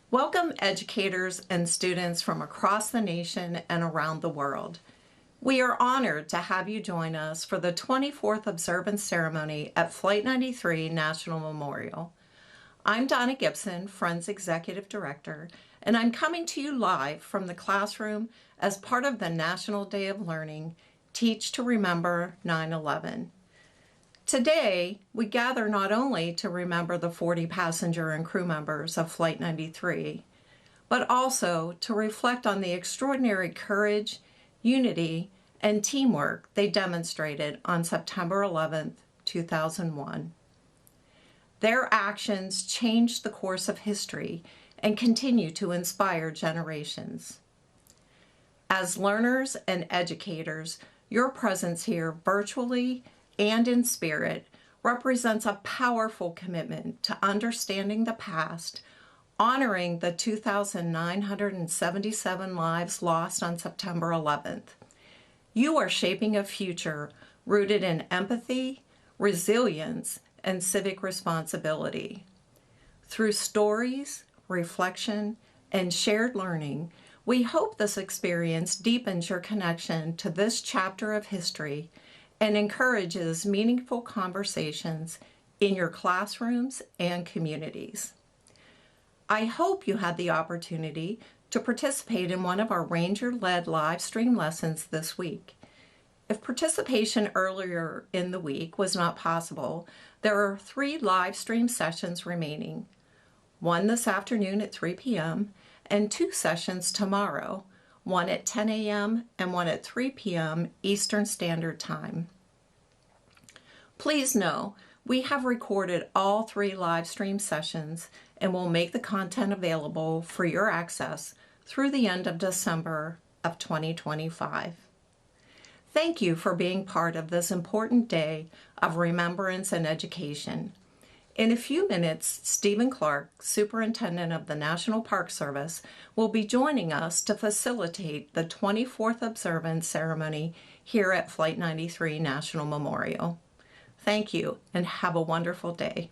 Welcome educators and students from across the nation and around the world. We are honored to have you join us for the 24th observance ceremony at Flight 93 National Memorial. I'm Donna Gibson, Friends Executive Director, and I'm coming to you live from the classroom as part of the National Day of Learning, Teach to Remember 9/11. Today, we gather not only to remember the 40 passenger and crew members of Flight 93, but also to reflect on the extraordinary courage, unity, and teamwork they demonstrated on September 11, 2001. Their actions changed the course of history and continue to inspire generations. As learners and educators, your presence here virtually and in spirit represents a powerful commitment to understanding the past, honoring the 2,977 lives lost on September 11th. You are shaping a future rooted in empathy, resilience, and civic responsibility. Through stories, reflection, and shared learning, we hope this experience deepens your connection to this chapter of history and encourages meaningful conversations in your classrooms and communities. I hope you had the opportunity to participate in one of our Ranger-led live stream lessons this week. If participation earlier in the week was not possible, there are 3 live stream sessions remaining, one this afternoon at 3 p.m. and 2 sessions tomorrow, one at 10 a.m. and one at 3 p.m. Eastern Standard Time. Please know, we have recorded all 3 live stream sessions and will make the content available for your access through the end of December of 2025. Thank you for being part of this important day of remembrance and education. In a few minutes, Stephen Clark, Superintendent of the National Park Service, will be joining us to facilitate the 24th observance ceremony here at Flight 93 National Memorial. Thank you and have a wonderful day.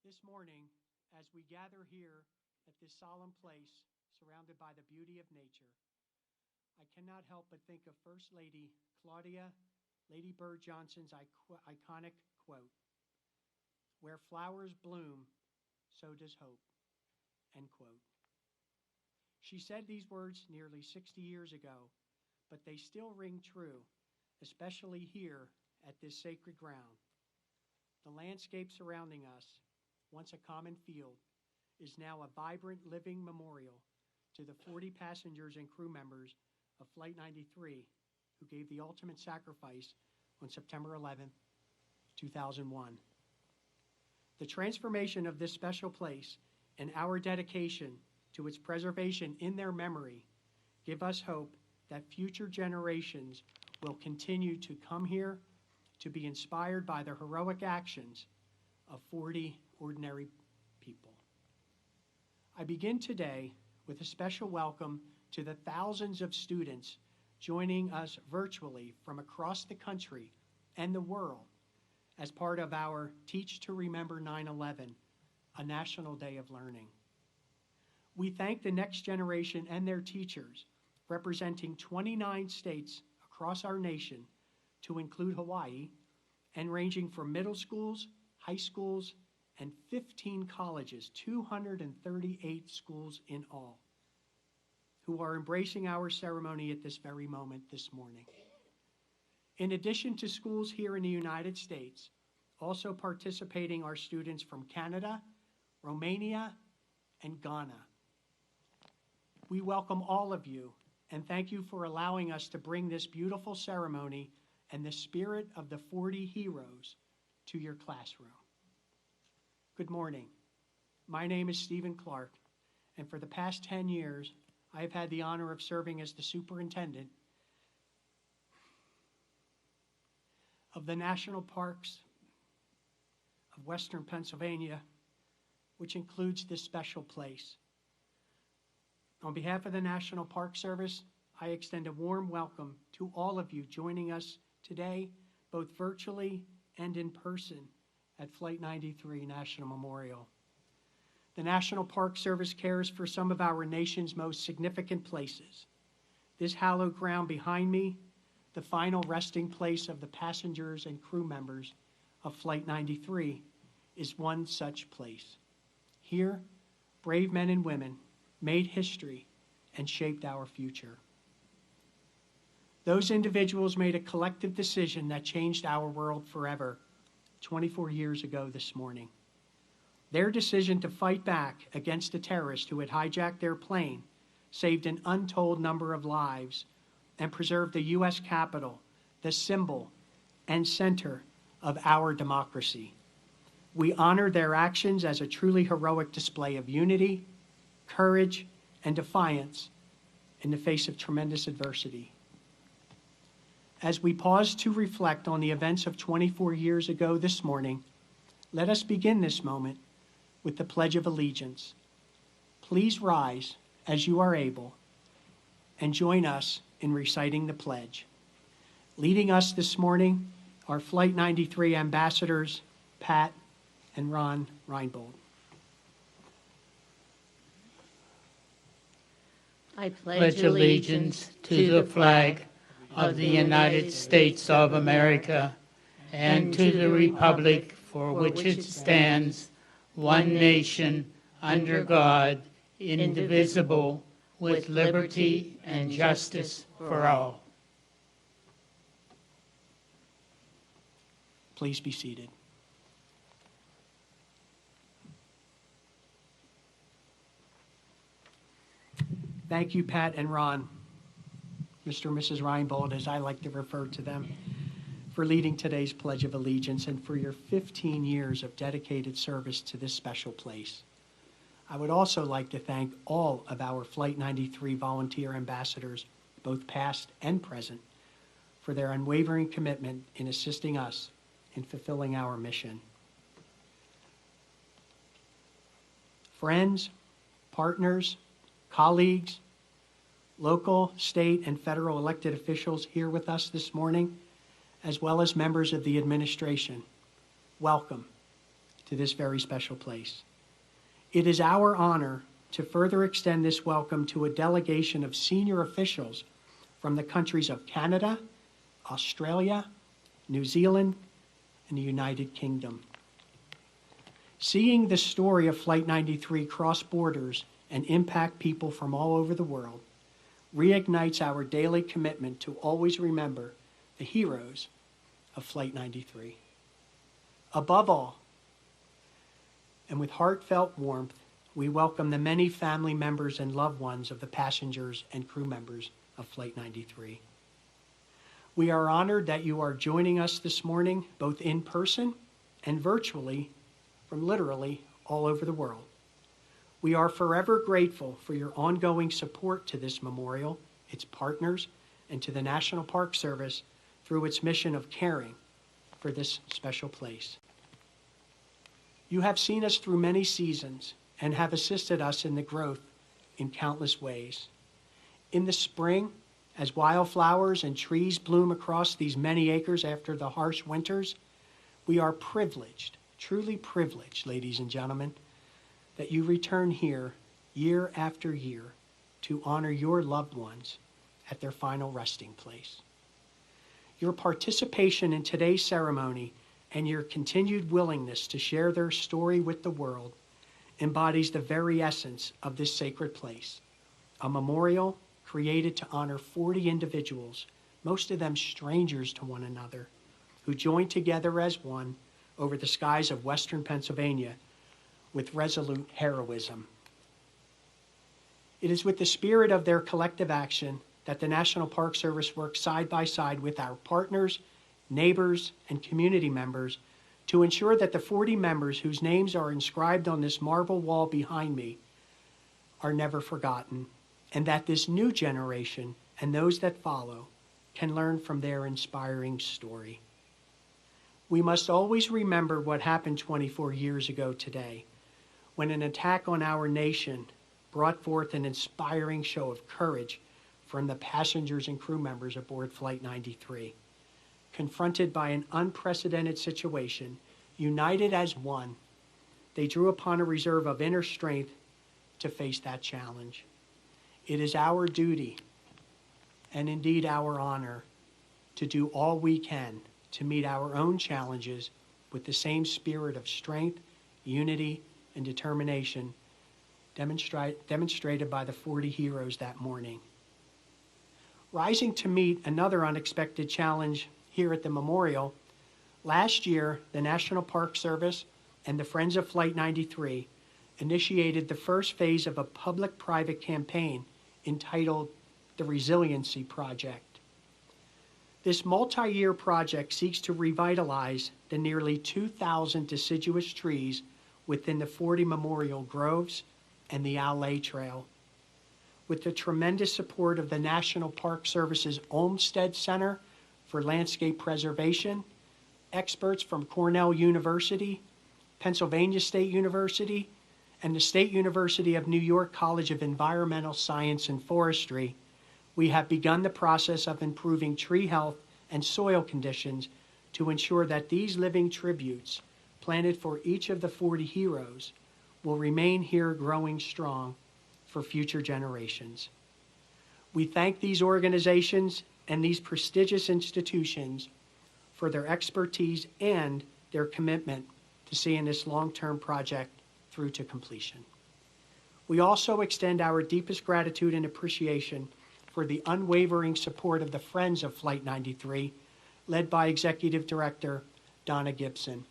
This morning, as we gather here at this solemn place, surrounded by the beauty of nature, I cannot help but think of First Lady Claudia Lady Bird Johnson's iconic quote, "Where flowers bloom, so does hope," end quote. She said these words nearly 60 years ago, but they still ring true, especially here at this sacred ground. The landscape surrounding us, once a common field, is now a vibrant living memorial to the 40 passengers and crew members of Flight 93 who gave the ultimate sacrifice on September 11, 2001. The transformation of this special place and our dedication to its preservation in their memory give us hope that future generations will continue to come here to be inspired by the heroic actions of 40 ordinary people. I begin today with a special welcome to the thousands of students joining us virtually from across the country and the world as part of our Teach to Remember 9/11, a National Day of Learning. We thank the next generation and their teachers, representing 29 states across our nation, to include Hawaii, and ranging from middle schools, high schools, and 15 colleges, 238 schools in all, who are embracing our ceremony at this very moment this morning. In addition to schools here in the United States, also participating are students from Canada, Romania, and Ghana. We welcome all of you and thank you for allowing us to bring this beautiful ceremony and the spirit of the 40 heroes to your classroom. Good morning. My name is Stephen Clark, and for the past 10 years, I have had the honor of serving as the superintendent of the National Parks of Western Pennsylvania, which includes this special place. On behalf of the National Park Service, I extend a warm welcome to all of you joining us today, both virtually and in person at Flight 93 National Memorial. The National Park Service cares for some of our nation's most significant places. This hallowed ground behind me, the final resting place of the passengers and crew members of Flight 93, is one such place. Here, brave men and women made history and shaped our future. Those individuals made a collective decision that changed our world forever 24 years ago this morning. Their decision to fight back against the terrorists who had hijacked their plane saved an untold number of lives and preserved the U.S. Capitol, the symbol and center of our democracy. We honor their actions as a truly heroic display of unity, courage, and defiance in the face of tremendous adversity. As we pause to reflect on the events of 24 years ago this morning, let us begin this moment with the Pledge of Allegiance. Please rise as you are able and join us in reciting the pledge. Leading us this morning are Flight 93 ambassadors, Pat and Ron Reinbold. I pledge allegiance to the flag of the United States of America and to the republic for which it stands, one nation, under God, indivisible, with liberty and justice for all. Please be seated. Thank you, Pat and Ron, Mr. and Mrs. Reinbold, as I like to refer to them, for leading today's Pledge of Allegiance and for your 15 years of dedicated service to this special place. I would also like to thank all of our Flight 93 volunteer ambassadors, both past and present, for their unwavering commitment in assisting us in fulfilling our mission. Friends, partners, colleagues, local, state, and federal elected officials here with us this morning, as well as members of the administration, welcome to this very special place. It is our honor to further extend this welcome to a delegation of senior officials from the countries of Canada, Australia, New Zealand, and the United Kingdom. Seeing the story of Flight 93 cross borders and impact people from all over the world reignites our daily commitment to always remember the heroes of Flight 93. Above all, and with heartfelt warmth, we welcome the many family members and loved ones of the passengers and crew members of Flight 93. We are honored that you are joining us this morning, both in person and virtually, from literally all over the world. We are forever grateful for your ongoing support to this memorial, its partners, and to the National Park Service through its mission of caring for this special place. You have seen us through many seasons and have assisted us in the growth in countless ways. In the spring, as wildflowers and trees bloom across these many acres after the harsh winters, we are privileged, truly privileged, ladies and gentlemen, that you return here year after year to honor your loved ones at their final resting place. Your participation in today's ceremony and your continued willingness to share their story with the world embodies the very essence of this sacred place, a memorial created to honor 40 individuals, most of them strangers to one another, who joined together as one over the skies of western Pennsylvania with resolute heroism. It is with the spirit of their collective action that the National Park Service works side by side with our partners, neighbors, and community members to ensure that the 40 members whose names are inscribed on this marble wall behind me are never forgotten, and that this new generation and those that follow can learn from their inspiring story. We must always remember what happened 24 years ago today, when an attack on our nation brought forth an inspiring show of courage from the passengers and crew members aboard Flight 93. Confronted by an unprecedented situation, united as one, they drew upon a reserve of inner strength to face that challenge. It is our duty, and indeed our honor, to do all we can to meet our own challenges with the same spirit of strength, unity, and determination demonstrated by the 40 heroes that morning. Rising to meet another unexpected challenge here at the memorial, last year, the National Park Service and the Friends of Flight 93 initiated the first phase of a public-private campaign entitled the Resiliency Project. This multi-year project seeks to revitalize the nearly 2,000 deciduous trees within the 40 memorial groves and the Alley Trail. With the tremendous support of the National Park Service's Olmsted Center for Landscape Preservation, experts from Cornell University, Pennsylvania State University, and the State University of New York College of Environmental Science and Forestry, we have begun the process of improving tree health and soil conditions to ensure that these living tributes planted for each of the 40 heroes will remain here growing strong for future generations. We thank these organizations and these prestigious institutions for their expertise and their commitment to seeing this long-term project through to completion. We also extend our deepest gratitude and appreciation for the unwavering support of the Friends of Flight 93, led by Executive Director Donna Gibson.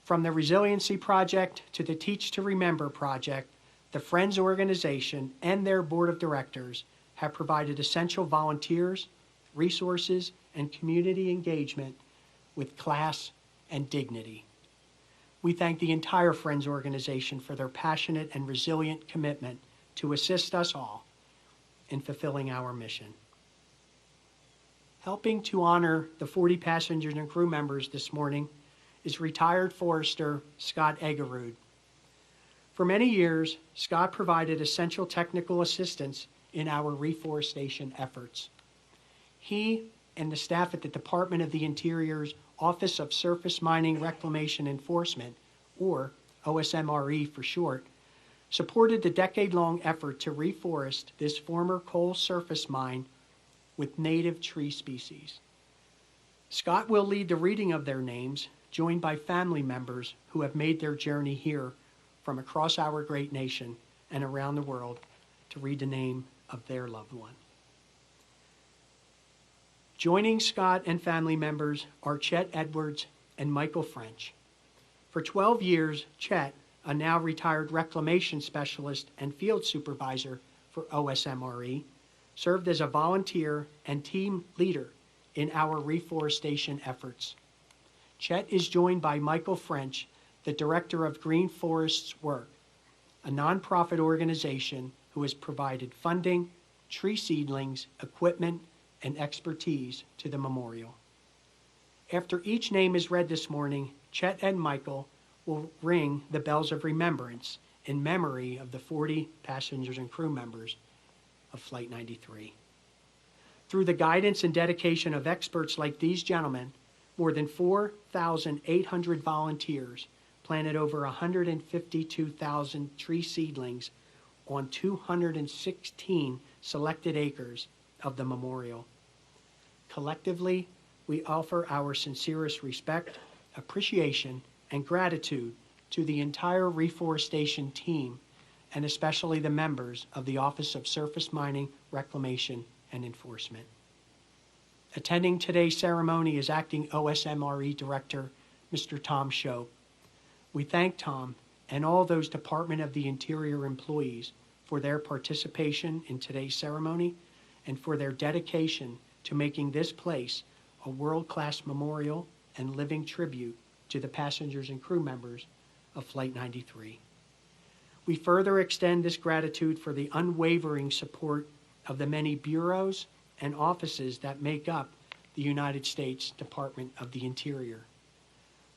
From the Resiliency Project to the Teach to Remember Project, the Friends organization and their board of directors have provided essential volunteers, resources, and community engagement with class and dignity. We thank the entire Friends organization for their passionate and resilient commitment to assist us all in fulfilling our mission. Helping to honor the 40 passengers and crew members this morning is retired forester Scott Eggerud. For many years, Scott provided essential technical assistance in our reforestation efforts. He and the staff at the Department of the Interior's Office of Surface Mining Reclamation Enforcement, or OSMRE for short, supported the decade-long effort to reforest this former coal surface mine with native tree species. Scott will lead the reading of their names, joined by family members who have made their journey here from across our great nation and around the world to read the name of their loved one. Joining Scott and family members are Chet Edwards and Michael French. For 12 years, Chet, a now retired reclamation specialist and field supervisor for OSMRE, served as a volunteer and team leader in our reforestation efforts. Chet is joined by Michael French, the director of Green Forests Work, a nonprofit organization who has provided funding, tree seedlings, equipment, and expertise to the memorial. After each name is read this morning, Chet and Michael will ring the bells of remembrance in memory of the 40 passengers and crew members of Flight 93. Through the guidance and dedication of experts like these gentlemen, more than 4,800 volunteers planted over 152,000 tree seedlings on 216 selected acres of the memorial. Collectively, we offer our sincerest respect, appreciation, and gratitude to the entire reforestation team, and especially the members of the Office of Surface Mining, Reclamation, and Enforcement. Attending today's ceremony is Acting OSMRE Director, Mr. Tom Shope. We thank Tom and all those Department of the Interior employees for their participation in today's ceremony and for their dedication to making this place a world-class memorial and living tribute to the passengers and crew members of Flight 93. We further extend this gratitude for the unwavering support of the many bureaus and offices that make up the United States Department of the Interior.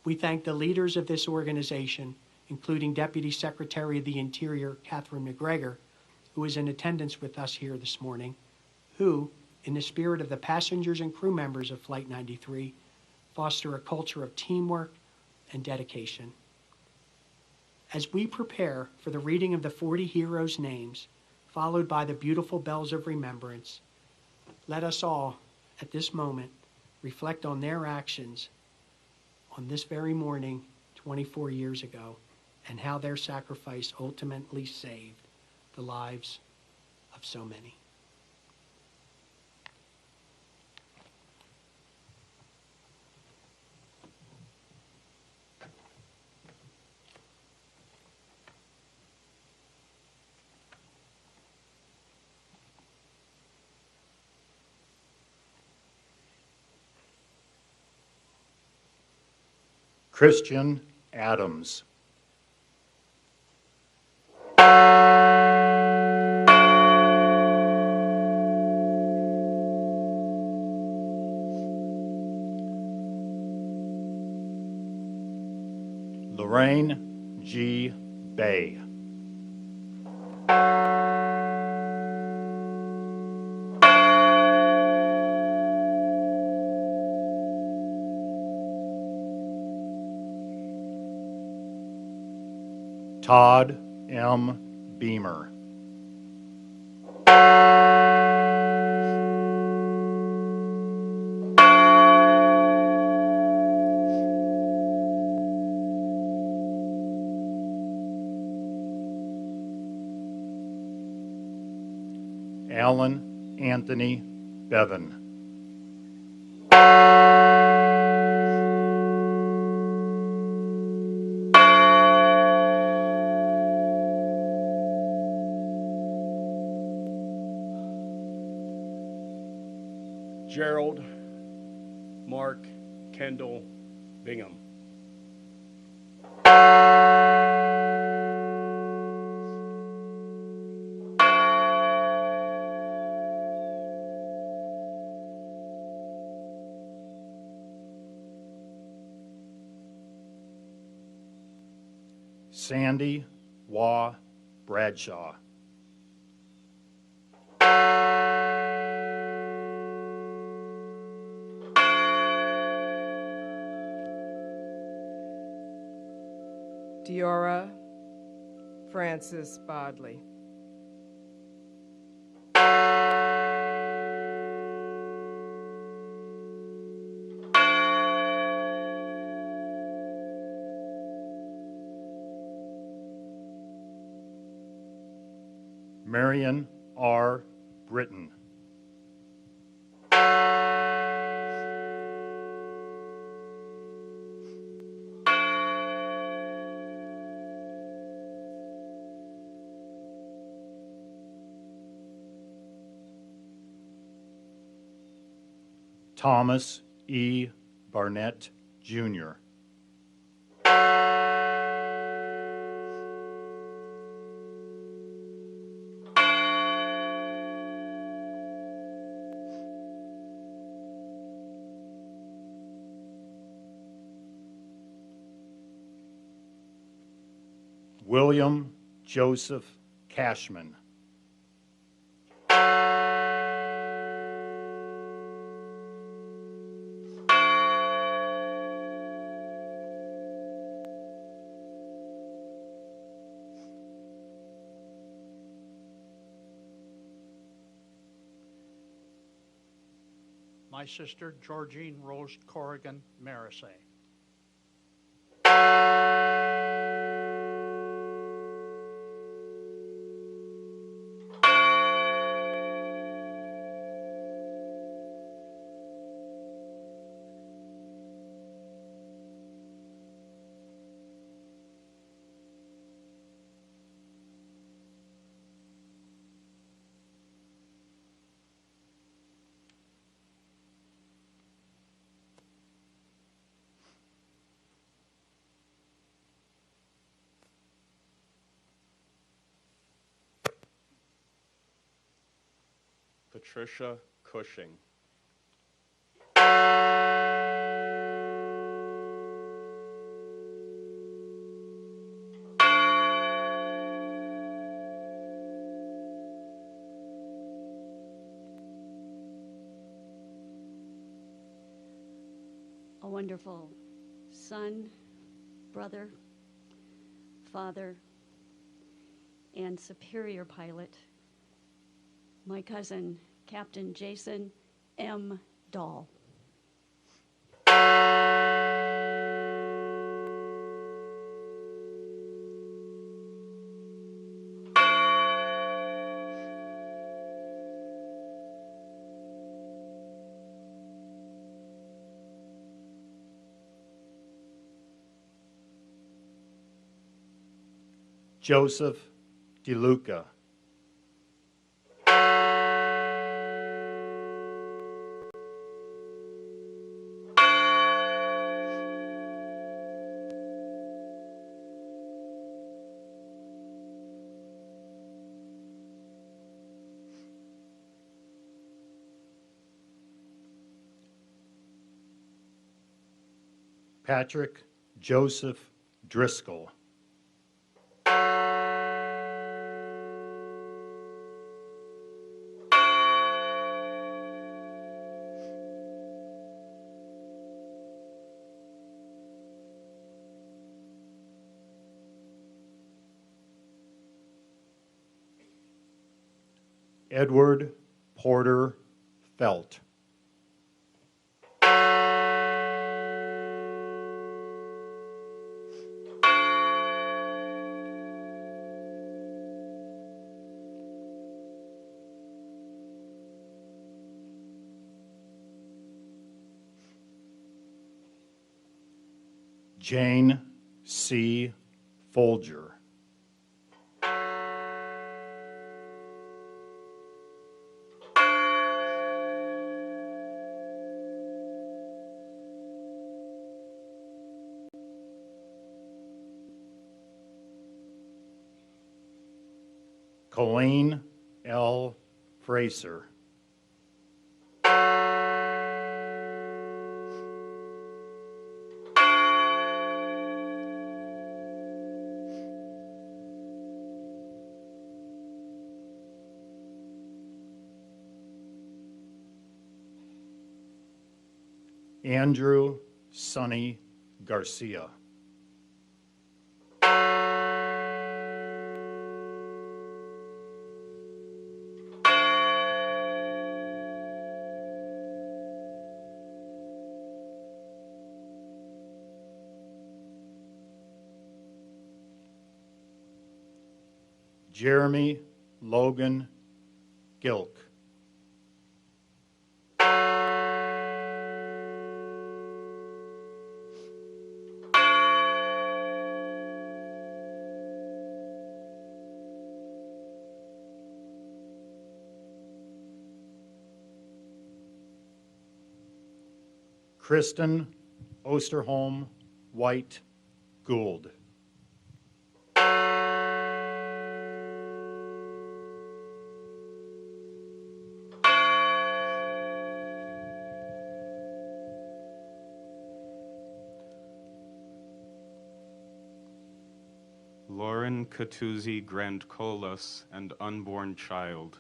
We thank the leaders of this organization, including Deputy Secretary of the Interior, Catherine McGregor, who is in attendance with us here this morning, who, in the spirit of the passengers and crew members of Flight 93, foster a culture of teamwork and dedication. As we prepare for the reading of the 40 heroes' names, followed by the beautiful bells of remembrance, let us all, at this moment, reflect on their actions on this very morning 24 years ago and how their sacrifice ultimately saved the lives of so many. Christian Adams. Lorraine G. Bay. Todd M. Beamer. Alan Anthony Bevan. Gerald Mark Kendall Bingham. Sandy Waugh Bradshaw. Diora Francis Bodley. Marion R. Britton. Thomas E. Barnett, Jr. William Joseph Cashman. My sister, Georgine Rose Corrigan Marisay. Patricia Cushing. A wonderful son, brother, father, and superior pilot, my cousin, Captain Jason M. Dahl. Joseph DeLuca. Patrick Joseph Driscoll. Edward Porter Felt. Jane C. Folger. Colleen L. Fraser. Andrew Sonny Garcia. Jeremy Logan Gilk. Kristen Osterholm White Gould. Lauren Catuzzi Grandcolas and unborn child.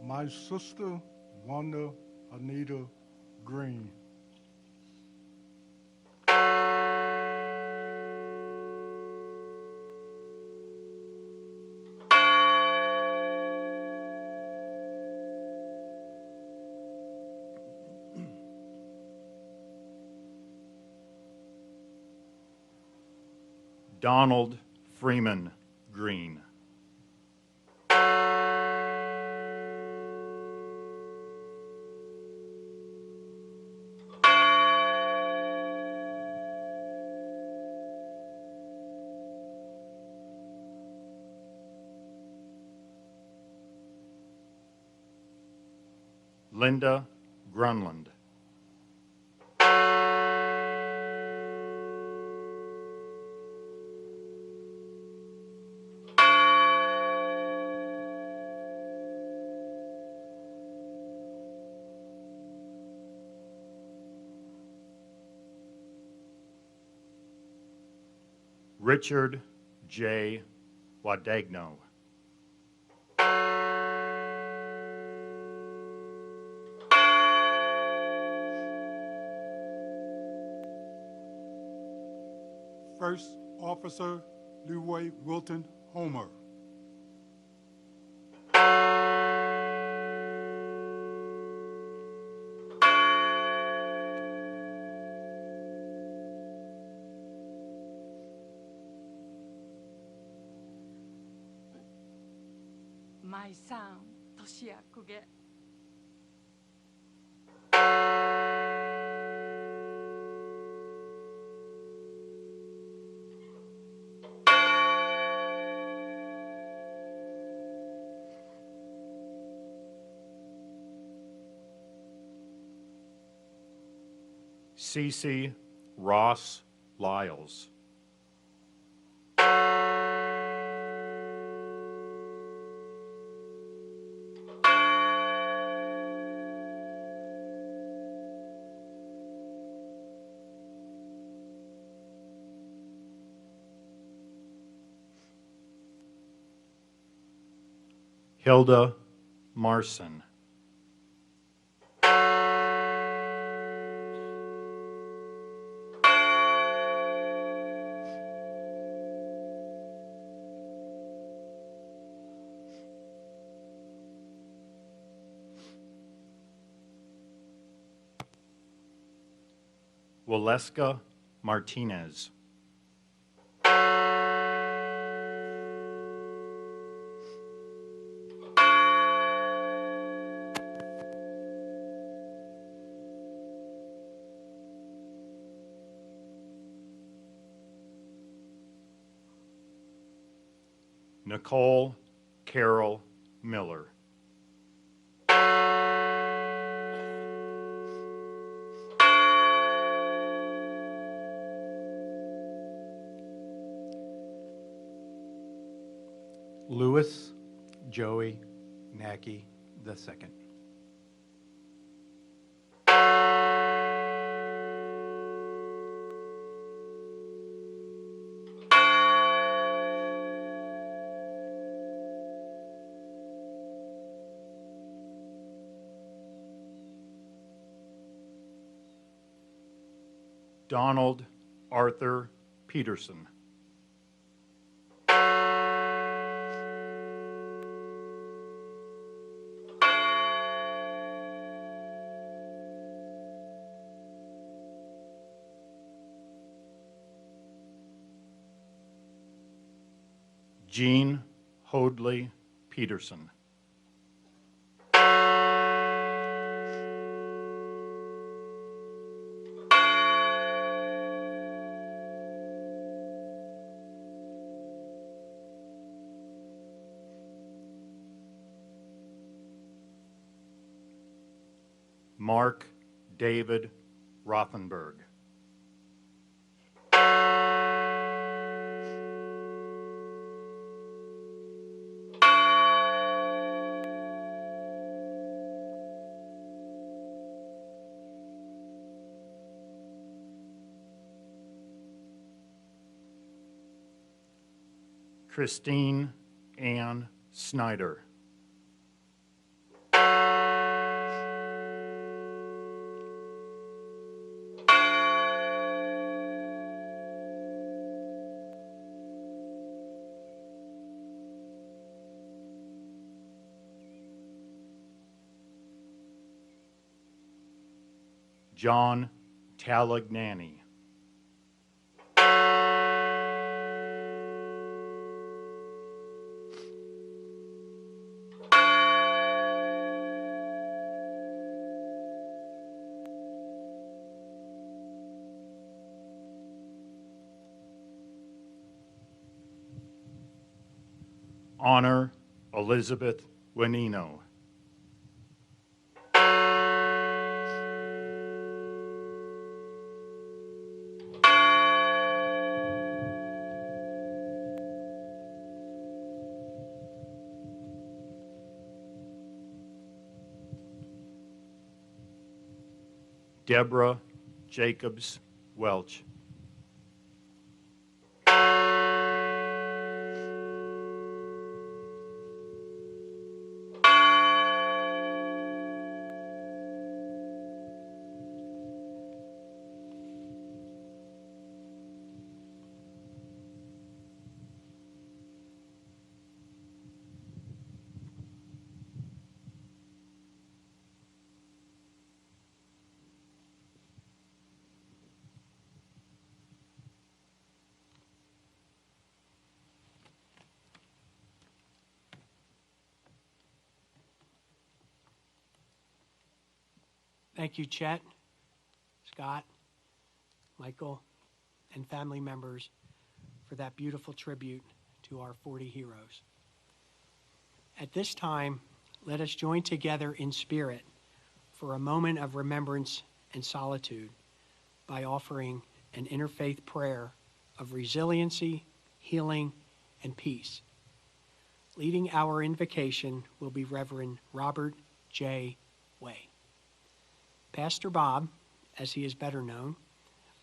My sister, Wanda Anita Green. Donald Freeman Green. Linda Grunland. Richard J. Wadagno. First Officer Leroy Wilton Homer. My son, Toshia Kuge. Cece Ross Lyles. Hilda Marson. Waleska Martinez. Nicole Carol Miller. Louis Joey Nacky II. Donald Arthur Peterson. Jean Hoadley Peterson. Mark David Rothenberg. Christine Ann Snyder. John Talagnani. Honor Elizabeth Wenino. Deborah Jacobs Welch. Thank you, Chet, Scott, Michael, and family members for that beautiful tribute to our 40 heroes. At this time, let us join together in spirit for a moment of remembrance and solitude by offering an interfaith prayer of resiliency, healing, and peace. Leading our invocation will be Reverend Robert J. Way. Pastor Bob, as he is better known,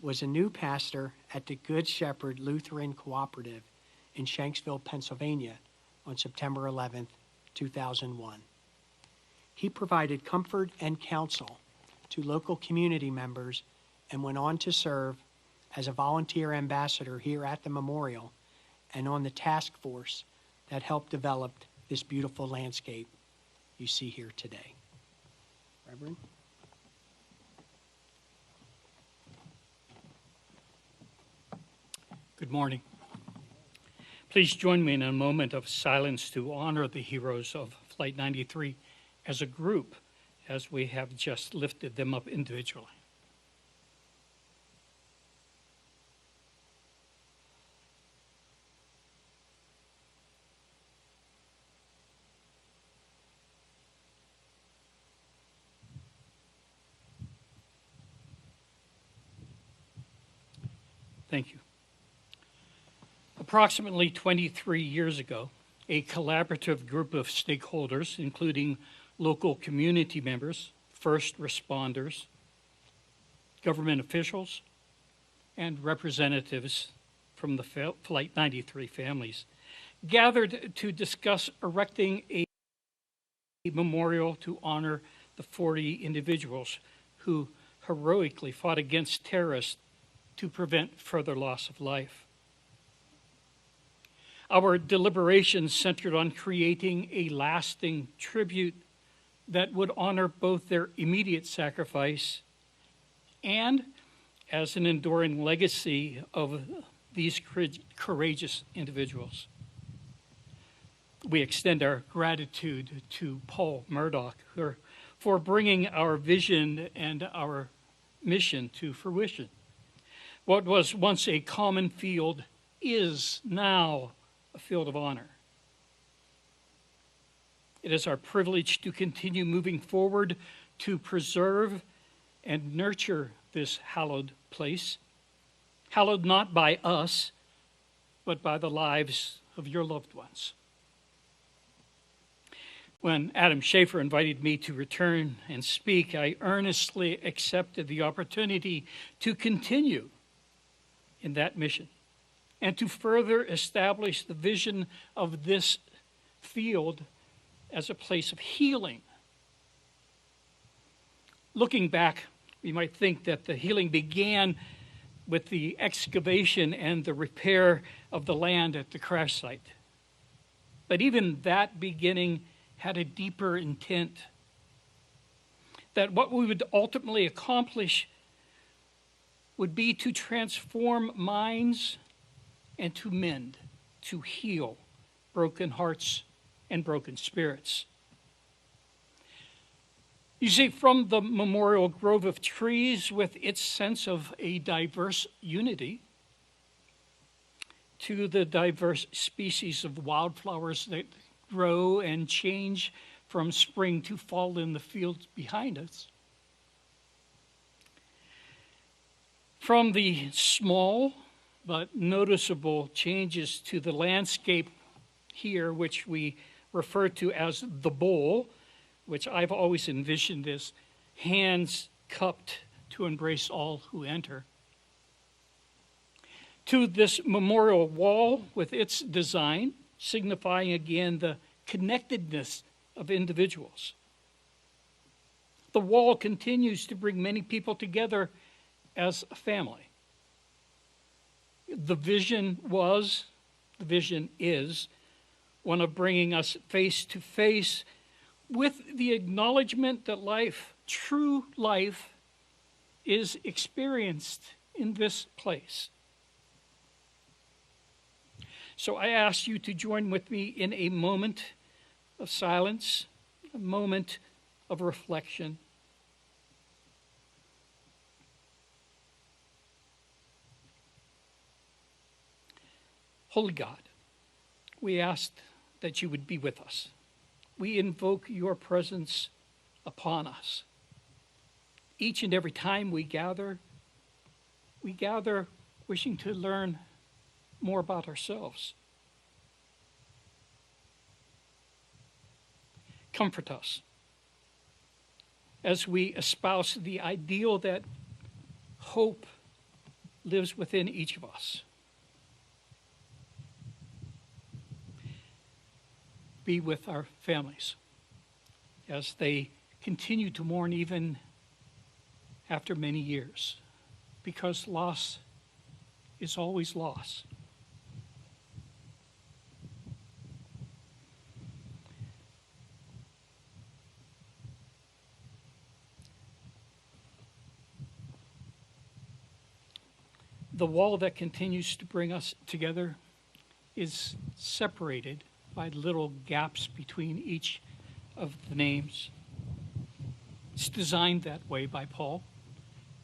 was a new pastor at the Good Shepherd Lutheran Cooperative in Shanksville, Pennsylvania on September 11, 2001. He provided comfort and counsel to local community members and went on to serve as a volunteer ambassador here at the memorial and on the task force that helped develop this beautiful landscape you see here today. Reverend? Good morning. Please join me in a moment of silence to honor the heroes of Flight 93 as a group, as we have just lifted them up individually. Thank you. Approximately 23 years ago, a collaborative group of stakeholders, including local community members, first responders, government officials, and representatives from the Flight 93 families, gathered to discuss erecting a memorial to honor the 40 individuals who heroically fought against terrorists to prevent further loss of life. Our deliberations centered on creating a lasting tribute that would honor both their immediate sacrifice and as an enduring legacy of these courageous individuals. We extend our gratitude to Paul Murdoch for bringing our vision and our mission to fruition. What was once a common field is now a field of honor. It is our privilege to continue moving forward to preserve and nurture this hallowed place, hallowed not by us, but by the lives of your loved ones. When Adam Schaefer invited me to return and speak, I earnestly accepted the opportunity to continue in that mission and to further establish the vision of this field as a place of healing. Looking back, we might think that the healing began with the excavation and the repair of the land at the crash site. But even that beginning had a deeper intent, that what we would ultimately accomplish would be to transform minds and to mend, to heal broken hearts and broken spirits. You see, from the memorial grove of trees with its sense of a diverse unity to the diverse species of wildflowers that grow and change from spring to fall in the fields behind us, from the small but noticeable changes to the landscape here, which we refer to as the bowl, which I've always envisioned as hands cupped to embrace all who enter, to this memorial wall with its design, signifying again the connectedness of individuals. The wall continues to bring many people together as a family. The vision is one of bringing us face to face with the acknowledgement that life, true life, is experienced in this place. So I ask you to join with me in a moment of silence, a moment of reflection. Holy God, we ask that you would be with us. We invoke your presence upon us. Each and every time we gather wishing to learn more about ourselves. Comfort us as we espouse the ideal that hope lives within each of us. Be with our families as they continue to mourn even after many years, because loss is always loss. The wall that continues to bring us together is separated by little gaps between each of the names. It's designed that way by Paul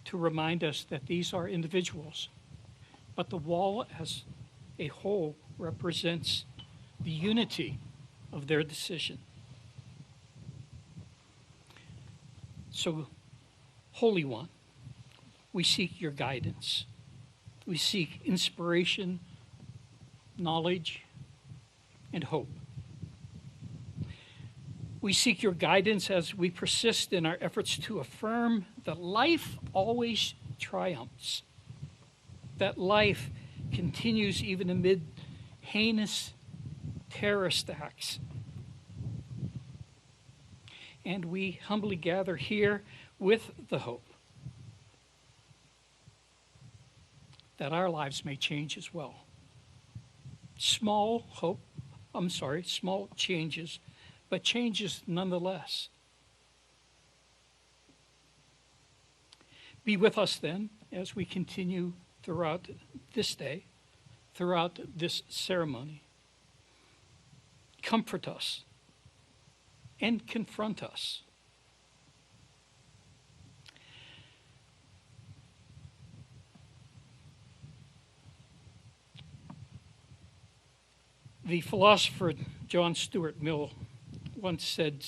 to remind us that these are individuals, but the wall as a whole represents the unity of their decision. So, Holy One, we seek your guidance. We seek inspiration, knowledge, and hope. We seek your guidance as we persist in our efforts to affirm that life always triumphs, that life continues even amid heinous terrorist acts. And we humbly gather here with the hope that our lives may change as well. Small changes, but changes nonetheless. Be with us then as we continue throughout this day, throughout this ceremony. comfort us, and confront us. The philosopher John Stuart Mill once said,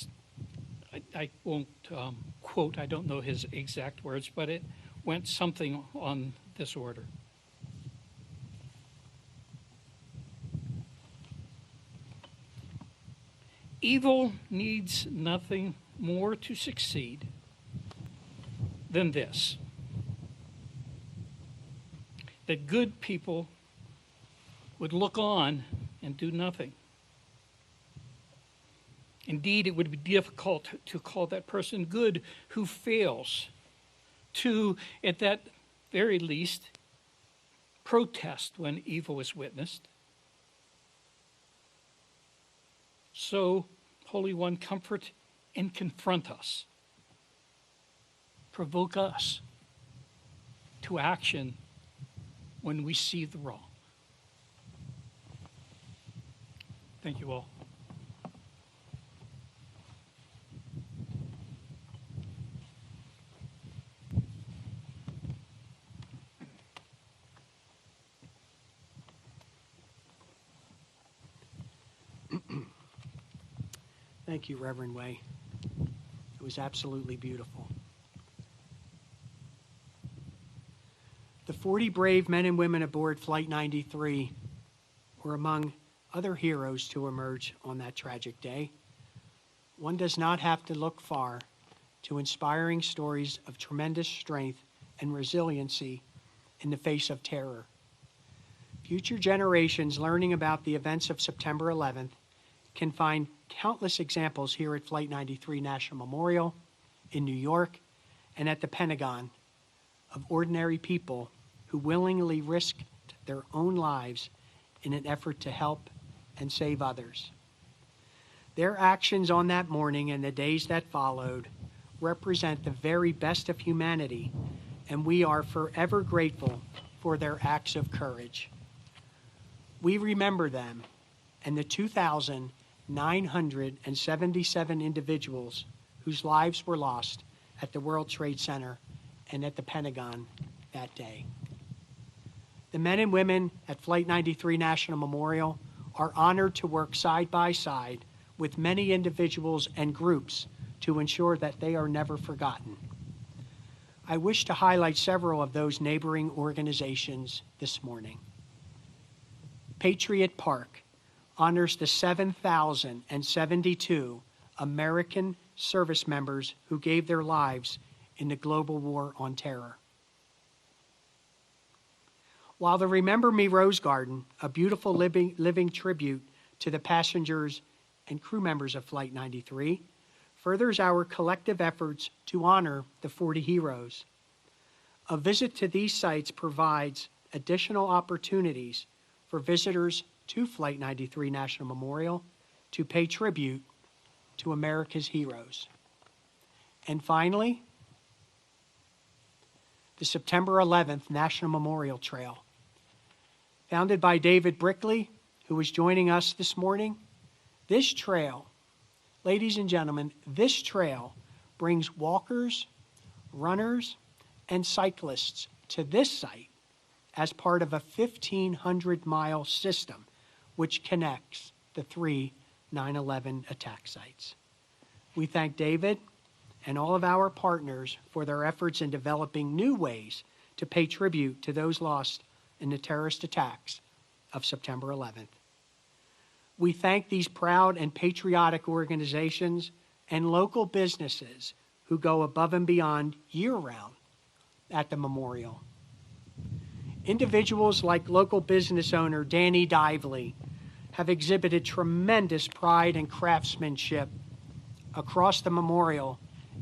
I won't quote, I don't know his exact words, but it went something on this order. Evil needs nothing more to succeed than this: that good people would look on and do nothing. Indeed, it would be difficult to call that person good who fails to, at that very least, protest when evil is witnessed. So, Holy One, comfort and confront us. Provoke us to action when we see the wrong. Thank you all. Thank you, Reverend Way. It was absolutely beautiful. The 40 brave men and women aboard Flight 93 were among other heroes to emerge on that tragic day. One does not have to look far to inspiring stories of tremendous strength and resiliency in the face of terror. Future generations learning about the events of September 11th can find countless examples here at Flight 93 National Memorial, in New York, and at the Pentagon of ordinary people who willingly risked their own lives in an effort to help and save others. Their actions on that morning and the days that followed represent the very best of humanity, and we are forever grateful for their acts of courage. We remember them and the 2,977 individuals whose lives were lost at the World Trade Center and at the Pentagon that day. The men and women at Flight 93 National Memorial are honored to work side by side with many individuals and groups to ensure that they are never forgotten. I wish to highlight several of those neighboring organizations this morning. Patriot Park honors the 7,072 American service members who gave their lives in the global war on terror. While the Remember Me Rose Garden, a beautiful living tribute to the passengers and crew members of Flight 93, furthers our collective efforts to honor the 40 heroes. A visit to these sites provides additional opportunities for visitors to Flight 93 National Memorial to pay tribute to America's heroes. And finally, the September 11th National Memorial Trail. Founded by David Brickley, who is joining us this morning, this trail, ladies and gentlemen, this trail brings walkers, runners, and cyclists to this site as part of a 1,500-mile system which connects the 3 9/11 attack sites. We thank David and all of our partners for their efforts in developing new ways to pay tribute to those lost in the terrorist attacks of September 11th. We thank these proud and patriotic organizations and local businesses who go above and beyond year-round at the memorial. Individuals like local business owner Danny Dively have exhibited tremendous pride and craftsmanship across the memorial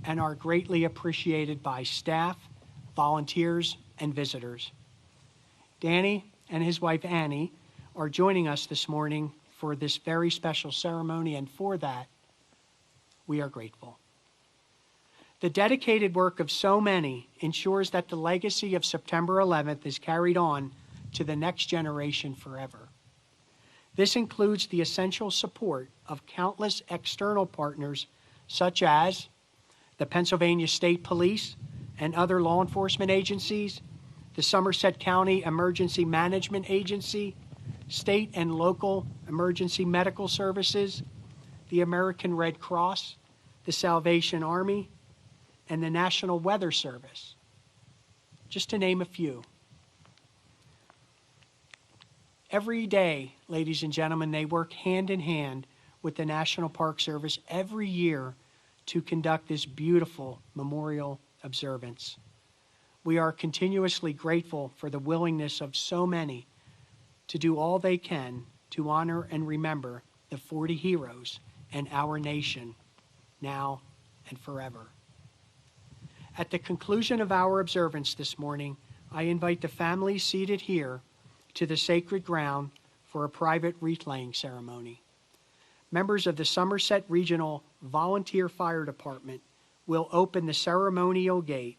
and are greatly appreciated by staff, volunteers, and visitors. Danny and his wife Annie are joining us this morning for this very special ceremony, and for that, we are grateful. The dedicated work of so many ensures that the legacy of September 11th is carried on to the next generation forever. This includes the essential support of countless external partners such as the Pennsylvania State Police and other law enforcement agencies, the Somerset County Emergency Management Agency, state and local emergency medical services, the American Red Cross, the Salvation Army, and the National Weather Service, just to name a few. Every day, ladies and gentlemen, they work hand in hand with the National Park Service every year to conduct this beautiful memorial observance. We are continuously grateful for the willingness of so many to do all they can to honor and remember the 40 heroes and our nation, now and forever. At the conclusion of our observance this morning, I invite the families seated here to the sacred ground for a private wreath-laying ceremony. Members of the Somerset Regional Volunteer Fire Department will open the ceremonial gate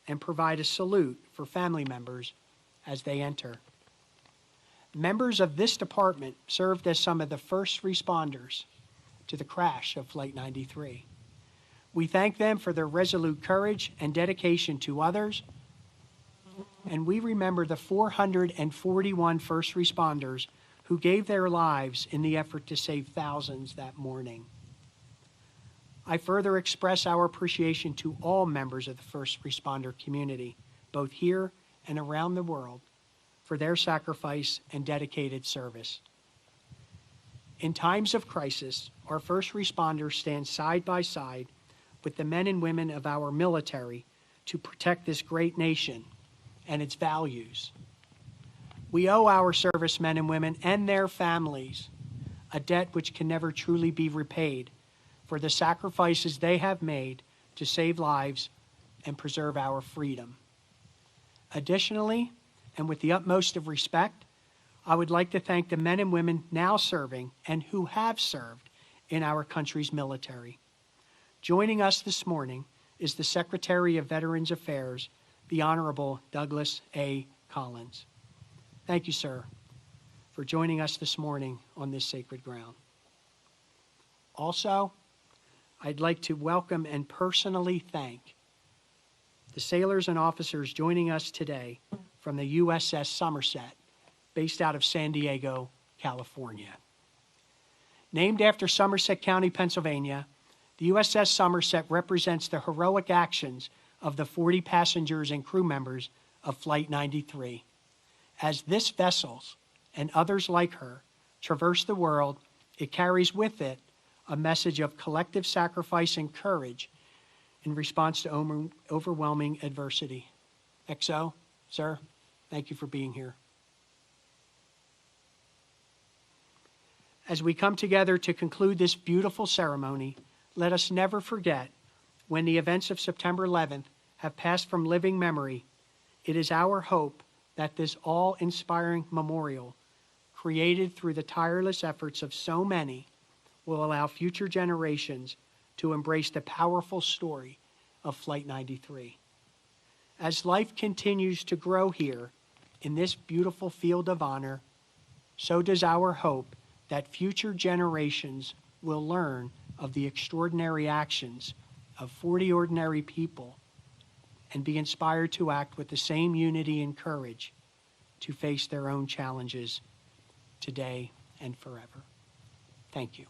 and provide a salute for family members as they enter. Members of this department served as some of the first responders to the crash of Flight 93. We thank them for their resolute courage and dedication to others, and we remember the 441 first responders who gave their lives in the effort to save thousands that morning. I further express our appreciation to all members of the first responder community, both here and around the world, for their sacrifice and dedicated service. In times of crisis, our first responders stand side by side with the men and women of our military to protect this great nation and its values. We owe our servicemen and women and their families a debt which can never truly be repaid for the sacrifices they have made to save lives and preserve our freedom. Additionally, and with the utmost of respect, I would like to thank the men and women now serving and who have served in our country's military. Joining us this morning is the Secretary of Veterans Affairs, the Honorable Douglas A. Collins. Thank you, sir, for joining us this morning on this sacred ground. Also, I'd like to welcome and personally thank the sailors and officers joining us today from the USS Somerset, based out of San Diego, California. Named after Somerset County, Pennsylvania, the USS Somerset represents the heroic actions of the 40 passengers and crew members of Flight 93. As this vessel and others like her traverse the world, it carries with it a message of collective sacrifice and courage in response to overwhelming adversity. XO, sir, thank you for being here. As we come together to conclude this beautiful ceremony, let us never forget when the events of September 11th have passed from living memory, it is our hope that this awe-inspiring memorial, created through the tireless efforts of so many, will allow future generations to embrace the powerful story of Flight 93. As life continues to grow here in this beautiful field of honor, so does our hope that future generations will learn of the extraordinary actions of 40 ordinary people and be inspired to act with the same unity and courage to face their own challenges today and forever. Thank you.